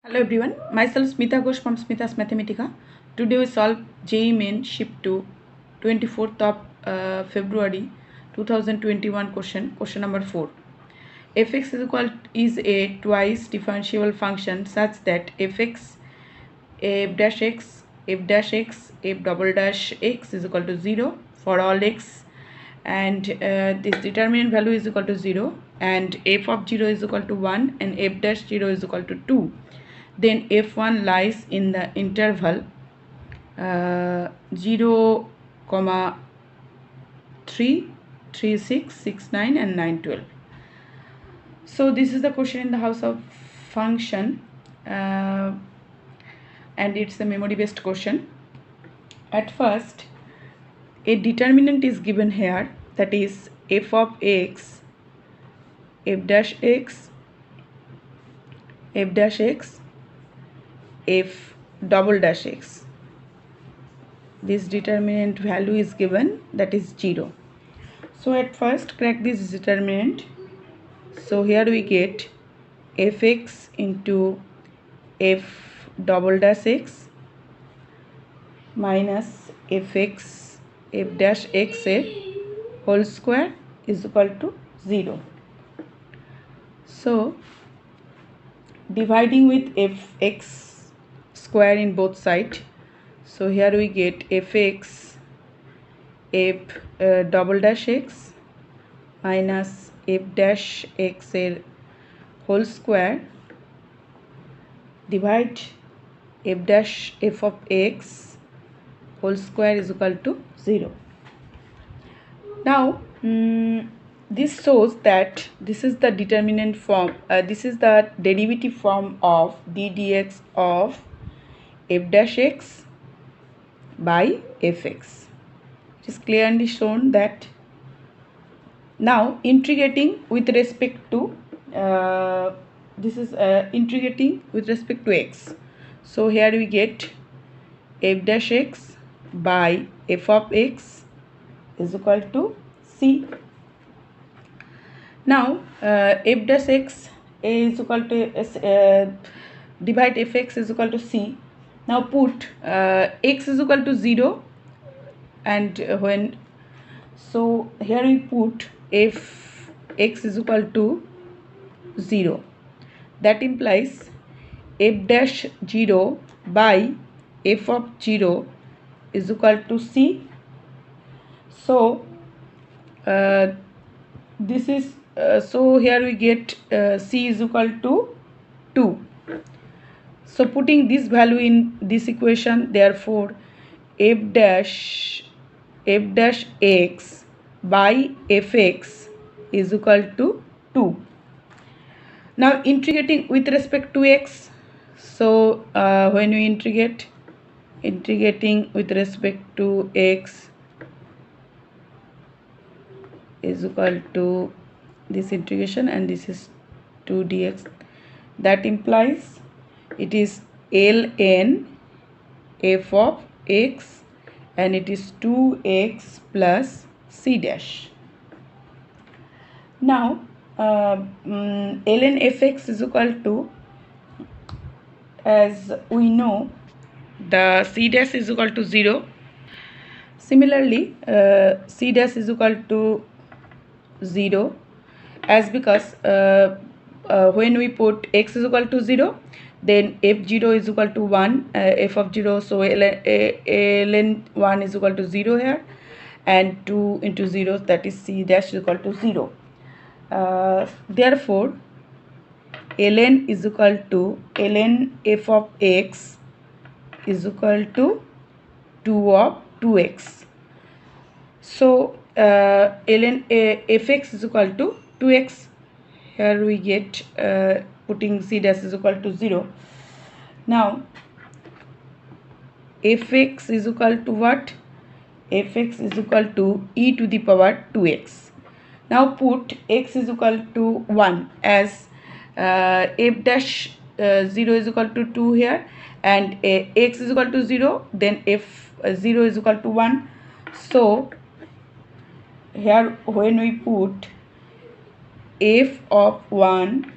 Hello everyone, myself Smita Ghosh from Smita's Mathematica. Today we solve JEE Main Shift 2, 24th of February 2021 question number 4. fx is a twice differentiable function such that fx, f dash x, f dash x, f double dash x is equal to 0 for all x, and this determinant value is equal to 0, and f of 0 is equal to 1 and f dash 0 is equal to 2. Then f1 lies in the interval 0, 3, 3, 6, 6, 9 and 9, 12. So this is the question in the house of function, and it's a memory based question. At first, a determinant is given here, that is f of x, f dash x, f dash x, f double dash x. This determinant value is given, that is 0. So at first crack this determinant. So here we get fx into f double dash x minus fx f dash x whole square is equal to 0. So dividing with fx square in both sides, so here we get fx f double dash x minus f dash x whole square divide f dash f of x whole square is equal to 0. Now this shows that this is the determinant form, this is the derivative form of d dx of f dash x by fx. It is clearly shown that now integrating with respect to this is integrating with respect to x. So here we get f dash x by f of x is equal to c. Now f dash x is equal to divide fx is equal to c. Now put x is equal to 0, and when, so here we put f x is equal to 0, that implies f dash 0 by f of 0 is equal to c. So this is so here we get c is equal to 2. So putting this value in this equation, therefore f dash x by fx is equal to 2. Now integrating with respect to x, so when we integrating with respect to x is equal to this integration, and this is 2 dx, that implies it is ln f of x and it is 2x plus c dash. Now ln fx is equal to, as we know, the c dash is equal to 0. Similarly c dash is equal to 0, as because when we put x is equal to 0, then f0 is equal to 1, f of 0, so ln 1 is equal to 0 here, and 2 into 0, that is c dash is equal to 0. Therefore ln is equal to ln f of x is equal to 2 of 2x. So ln fx is equal to 2x. Here we get putting c dash is equal to 0. Now fx is equal to what? Fx is equal to e to the power 2x. Now put x is equal to 1, as f dash 0 is equal to 2 here, and x is equal to 0, then f 0 is equal to 1. So here when we put f of 1,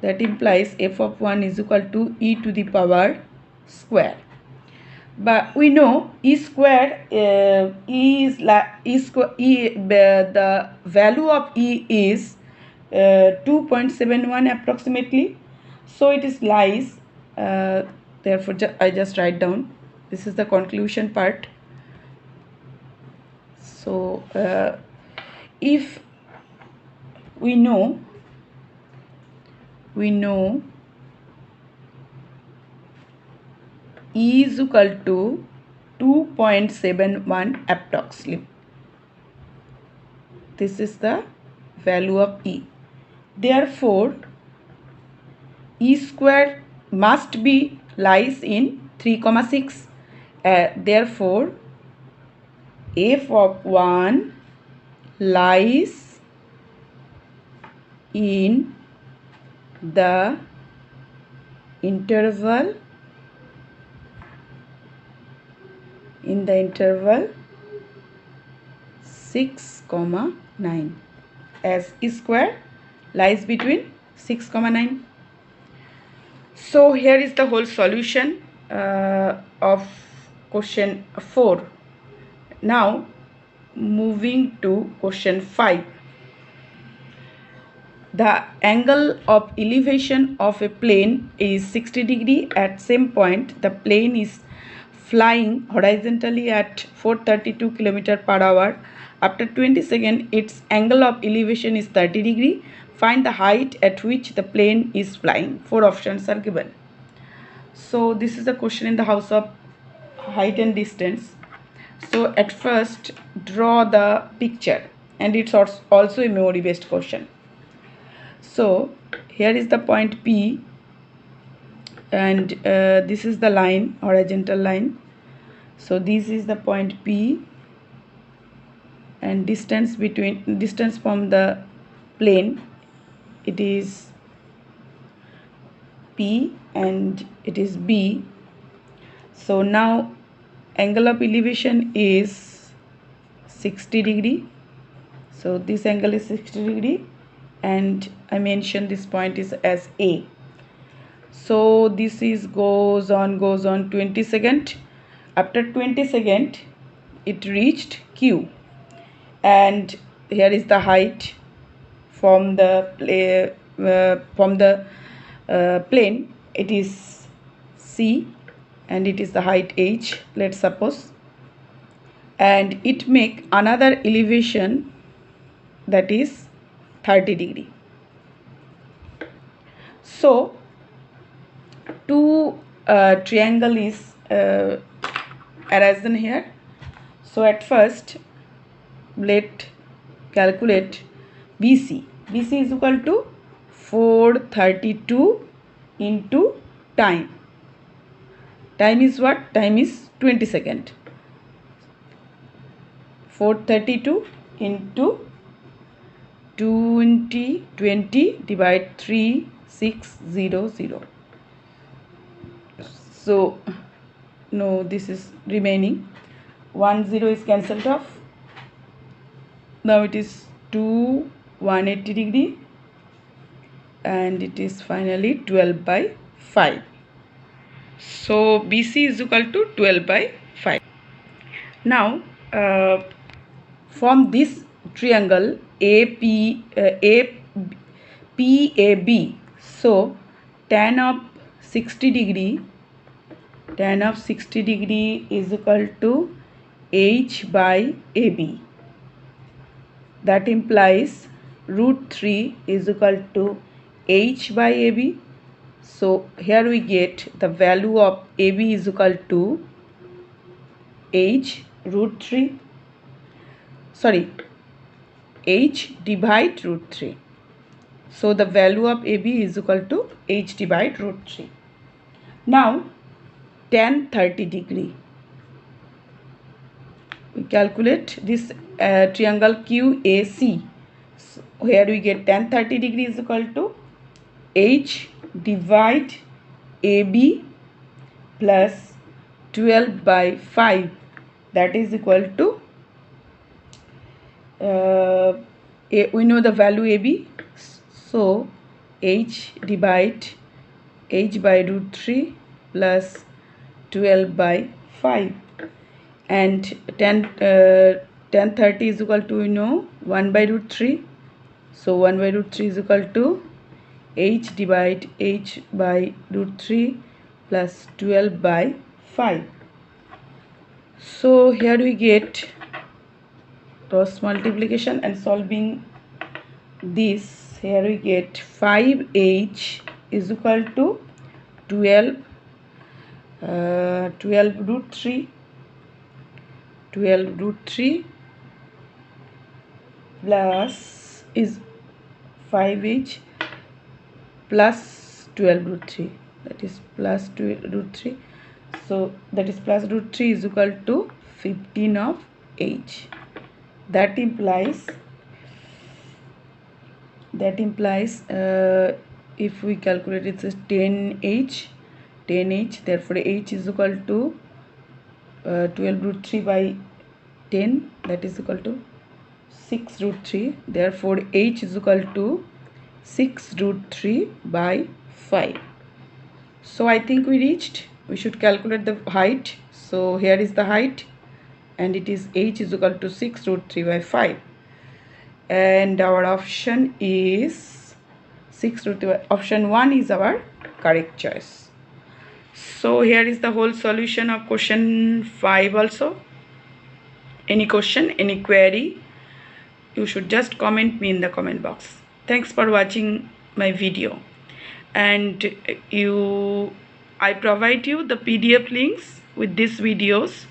that implies f of 1 is equal to e to the power square. But we know e square the value of e is 2.71 approximately, so it is lies, therefore I just write down, this is the conclusion part. So if we know e is equal to 2.71 approximately, this is the value of e, therefore e square must be lies in 3,6, therefore f of 1 lies in the interval 6, 9, as e square lies between 6, 9. So here is the whole solution of question 4. Now moving to question 5. The angle of elevation of a plane is 60 degree. At same point, the plane is flying horizontally at 432 km per hour. After 20 seconds, its angle of elevation is 30 degree. Find the height at which the plane is flying. 4 options are given. So this is the question in the house of height and distance. So at first, draw the picture, and it's also a memory based question. So here is the point P, and this is the line, horizontal line. So this is the point P, and distance from the plane, it is P and it is B. So now angle of elevation is 60 degree. So this angle is 60 degree, and I mentioned this point is as A. So this is goes on 20 seconds. After 20 seconds, it reached Q, and here is the height from the plane. It is C, and it is the height H, let's suppose, and it make another elevation, that is 30 degree. So two triangle is arisen here. So at first let calculate BC. BC is equal to 432 into time. Time is what? Time is 20 seconds. 432 into 20 divide 3600. So no, this is remaining, 1 0 is cancelled off. Now it is 180 degree, and it is finally 12 by 5. So BC is equal to 12 by 5. Now from this triangle PAB, so tan of 60 degree is equal to H by AB. That implies √3 is equal to H by AB. So here we get the value of AB is equal to H √3. Sorry, H divide √3. So the value of AB is equal to H divide √3. Now tan 30 degree. We calculate this triangle QAC. So here we get tan 30 degree is equal to H divide AB plus 12 by 5. That is equal to we know the value AB. So h divide h by root 3 plus 12 by 5, and 1030 is equal to 1 by root 3. So 1 by root 3 is equal to h divide h by root 3 plus 12 by 5. So here we get cross multiplication and solving this. Here we get 5h is equal to 12 root 3 plus is 5h plus 12 root 3, that is plus 12 root 3. So that is plus root 3 is equal to 15 of h. That implies if we calculate it as 10h, therefore h is equal to 12 root 3 by 10, that is equal to 6 root 3. Therefore h is equal to 6 root 3 by 5. So I think we reached. We should calculate the height. So here is the height, and it is h is equal to 6 root 3 by 5, and our option is 6 root 3 by, option 1 is our correct choice. So here is the whole solution of question 5 also. Any question, any query, you should just comment me in the comment box. Thanks for watching my video, and I provide you the PDF links with these videos.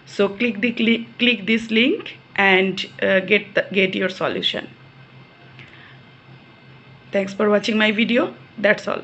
So click this link and get your solution. Thanks for watching my video. That's all.